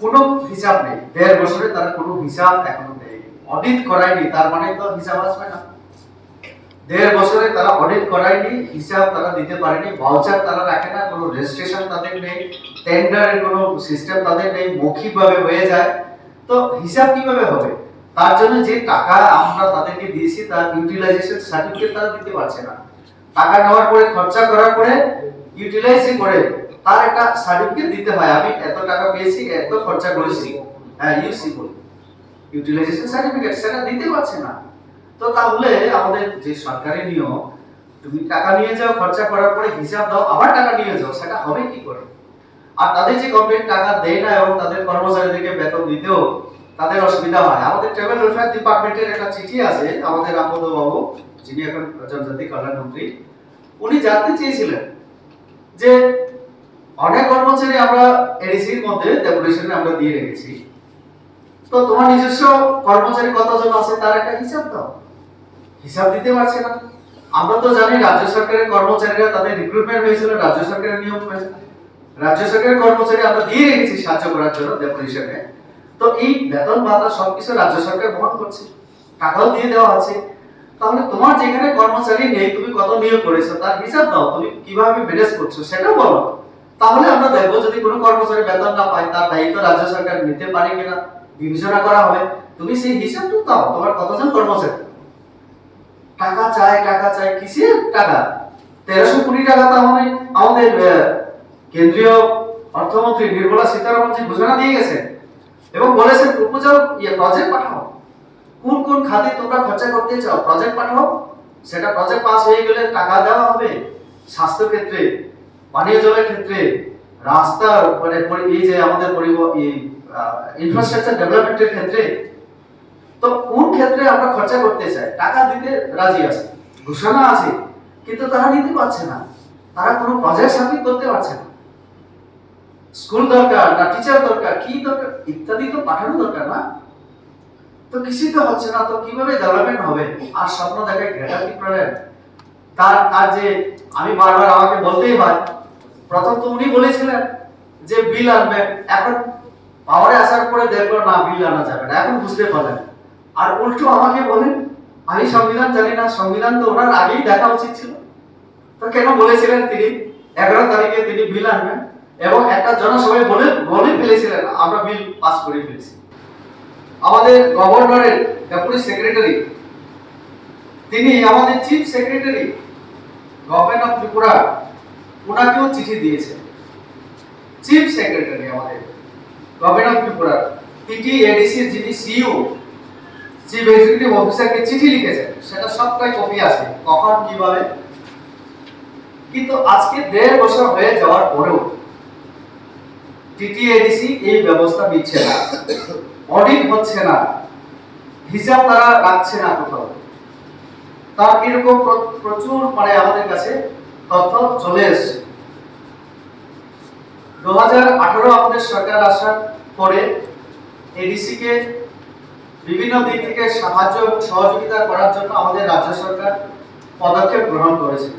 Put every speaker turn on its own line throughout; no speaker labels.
কোনো হিসাব নেই, 1.5 বছরে তারা কোনো হিসাব এখনো নেই, অডিট করায়নি, তার মানে তো হিসাব আসবে না। 1.5 বছরে তারা অডিট করায়নি, হিসাব তারা দিতে পারেনি, ভাউচার তারা রাখে না, কোনো রেজিস্ট্রেশন তাদের নেই, টেন্ডারের কোনো সিস্টেম তাদের নেই, মৌখিকভাবে হয়ে যায়, তো হিসাব কিভাবে হবে? তার জন্য যে টাকা আমরা তাদেরকে দিয়েছি তার ইউটিলাইজেশন সার্টিফিকেট তারা দিতে পারছে না। টাকা নেওয়ার পরে খরচা করার পরে ইউটিলাইজ করে তার একটা সার্টিফিকেট দিতে হয়, আমি এত টাকা পেয়েছি, এত খরচা করেছি, হ্যাঁ ইউসি বলি, ইউটিলাইজেশন সার্টিফিকেট সেটা দিতে পারছে না। তো তাহলে আমাদের যে সরকারি নিয়ম, তুমি টাকা নিয়ে যাও, খরচা করার পরে হিসাব দাও, আবার টাকা নিয়ে যাও, সেটা হবে কি করে? আর তাদের যে কোম্পানি টাকা দেয় না এবং তাদের কর্মচারীদেরকে বেতন দিতেও তাদের অসুবিধা হয়। আমাদের ট্রাভেল ওয়েলফেয়ার ডিপার্টমেন্টের একটা চিঠি আছে, আমাদের রামপদ বাবু যিনি এখন জনজাতি কল্যাণ মন্ত্রী, উনি জানতে চেয়েছিলেন যে অনেক কর্মচারী আমরা এডিসির মধ্যে ডেপুটেশনে আমরা দিয়ে রেখেছি, তো তোমার নিজস্ব কর্মচারী কতজন আছে তার একটা হিসাব দাও। হিসাব দিতে পারছে না। আমরা তো জানি রাজ্য সরকারের কর্মচারীরা তাদের রিক্রুটমেন্ট হয়েছিল রাজ্য সরকারের নিয়ম মেনে, রাজ্য সরকারের কর্মচারী আমরা দিয়ে রেখেছি সাহায্য করার জন্য ডেপুটেশনে, তো এই বেতন ভাতা সবকিছু রাজ্য সরকার বহন করছে, টাকাও দিয়ে দেওয়া আছে। তাহলে তোমার যেখানে কর্মচারী নেই, তুমি কত নিয়োগ করেছো তার হিসাব দাও, তুমি কিভাবে ম্যানেজ করছো সেটাও বলো। তাহলে আমরা দেখবো যদি কোনো কর্মচারী বেতন না পায় তার দায়িত্ব রাজ্য সরকার নিতে পারে কিনা বিবেচনা করা হবে। তুমি সেই হিসাবটা দাও, তোমার কতজন কর্মচারী। টাকা চাই কিসের টাকা? 1300 কোটি টাকা তো আমাদের কেন্দ্রীয় অর্থমন্ত্রী নির্মলা সীতারামন জি ঘোষণা দিয়ে গেছেন এবং বলেছেন প্রপোজাল প্রজেক্ট পাঠাও, কোন কোন খাতে তোমরা খরচা করতে চাও প্রজেক্ট পাঠাও, সেটা প্রজেক্ট পাস হয়ে গেলে টাকা দেওয়া হবে স্বাস্থ্য ক্ষেত্রে, পানীয় জলের ক্ষেত্রে, রাস্তা মানে এই যে আমাদের ইনফ্রাস্ট্রাকচার ডেভেলপমেন্টের ক্ষেত্রে। তো কোন ক্ষেত্রে আমরা খরচা করতে চাই, টাকা দিতে রাজি আছে, ঘোষণা আছে, কিন্তু তারা নিতে পারছে না, তারা কোনো প্রজেক্ট সাবমিট করতে পারছে না। স্কুল দরকার না টিচার দরকার, কি দরকার ইত্যাদি তো পাঠানো দরকার না, তো কিছুই তো হচ্ছে না, তো কিভাবে ডেভেলপমেন্ট হবে? আর স্বপ্ন দেখে গ্রেটার ত্রিপুরার তার যে আমি বারবার আমাকে বলতেই হয়, প্রথম তো উনি বলেছিলেন যে বিল আনবেন, এখন পাওয়ারে আসার পরে দেখলো না বিল আনা যাবে না, এখন বুঝতে পারলেন। আর উল্টো আমাকে বলেন আমি সংবিধান জানি না, সংবিধান তো ওনার আগেই দেখা উচিত ছিল, তো কেন বলেছিলেন তিনি 11 তারিখে তিনি বিল আনবেন এবং একটা জনসভায় বলে ফেলেছিলেন আমরা বিল পাস করে ফেলেছি। আমাদের গভর্নরের ডেপুটি সেক্রেটারি তিনি আমাদের chief secretary government of Tripura ওনাকেও চিঠি দিয়েছেন। চিফ সেক্রেটারি আমাদের গভর্নমেন্ট অফ ত্রিপুরা টিটিএডিসি যিনি সিইও চিফ এক্সিকিউটিভ অফিসারকে চিঠি লিখেছেন, সেটা সবটাই কপি আছে কখন কিভাবে। কিন্তু আজকে 1.5 বছর হয়ে যাওয়ার পরেও টিটিএডিসি এই ব্যবস্থা দিচ্ছে না, অডিট হচ্ছে না, হিসাব তারা রাখছে না কোথাও। তার এরকম প্রচুর মানে আমাদের কাছে তথ্য চলে এসেছে। 2018 আমাদের সরকার আসার পরে এডিসি কে বিভিন্ন দিক থেকে সাহায্য এবং সহযোগিতা করার জন্য আমাদের রাজ্য সরকার পদক্ষেপ গ্রহণ করেছে।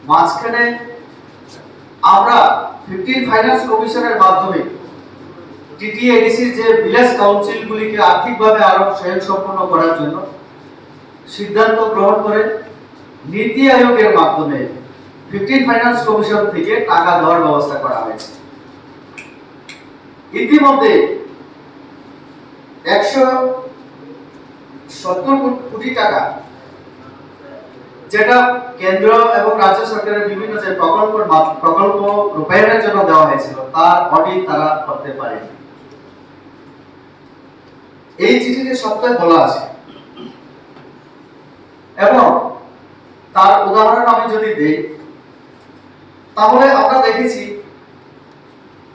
মাঝখানে আমরা 15 ফাইন্যান্স কমিশনের মাধ্যমে টিটিএডিসির যে ভিলেজ কাউন্সিলগুলিকে আর্থিকভাবে আরো স্বয়ংসম্পূর্ণ করার জন্য সিদ্ধান্ত গ্রহণ করে নীতি আয়োগের মাধ্যমে 15 ফাইন্যান্স কমিশন থেকে টাকা দেওয়ার ব্যবস্থা করা হয়েছে। ইতিমধ্যে 170 কোটি টাকা যেটা কেন্দ্র এবং রাজ্য সরকারের বিভিন্ন যে প্রকল্প রূপায়ণের জন্য দেওয়া হয়েছিল তার অডিট তারা করতে পারেনি। এই চিঠিতে সবটাই বলা আছে এবং তার উদাহরণ আমি যদি দেই তাহলে আমরা দেখেছি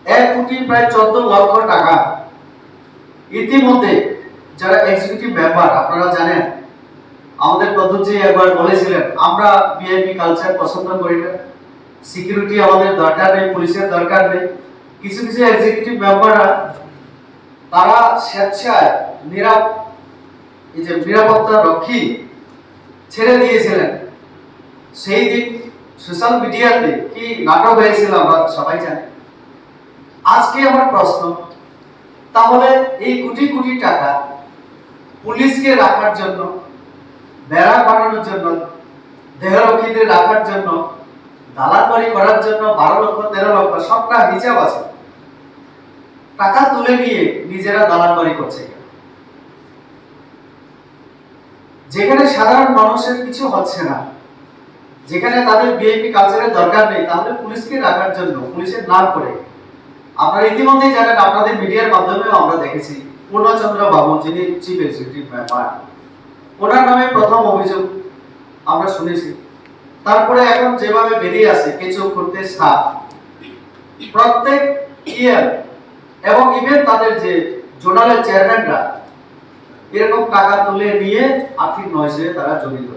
1 কোটি প্রায় 14 লক্ষ টাকা ইতিমধ্যে যারা এক্সিকিউটিভ মেম্বার, আপনারা জানেন আমাদের পদ্ধতি একবার বলেছিলেন আমরা ভিআইপি কালচার পছন্দ করি না, সিকিউরিটি আমাদের দরকার নেই, পুলিশের দরকার নেই। কিছু কিছু এক্সিকিউটিভ মেম্বাররা তারা স্বেচ্ছায় নিরাপত্তা রক্ষী ছেড়ে দিয়েছিলেন সেই দিন সোশ্যাল মিডিয়াতে কি নাটক হয়েছিল আমরা সবাই জানি। আজকে আমার প্রশ্ন, তাহলে এই কোটি কোটি টাকা পুলিশকে রাখার জন্য, বেড়া বানানোর জন্য, দেহরক্ষীদের রাখার জন্য, দালালবাড়ি করার জন্য 12 লক্ষ 13 লক্ষ সবটা হিসাব আছে, টাকা তুলে নিয়ে নিজেরা দালালবাড়ি করছে। যেখানে সাধারণ মানুষের কিছু হচ্ছে না, যেখানে তাদের বিএপি কালচারের দরকার নেই, তাহলে পুলিশকে রাখার জন্য পুলিশের নাম করে, আপনারা ইতিমধ্যেই জানেন, আপনাদের মিডিয়ার মাধ্যমেও আমরা দেখেছি, পূর্ণচন্দ্র বাবু যিনি চিফ এক্সিকিউটিভ মেম্বার, ওনার নামে প্রথম অভিযোগ আমরা শুনেছি। তারপরে এখন যেভাবে বেরিয়ে আসে কিছু করতে সাপ প্রত্যেক ইয়ার, এবং ইভেন তাদের যে জোনালের চেয়ারম্যানরা এরকম টাকা তুলে নিয়ে আর্থিক নয়সে তারা জড়িত।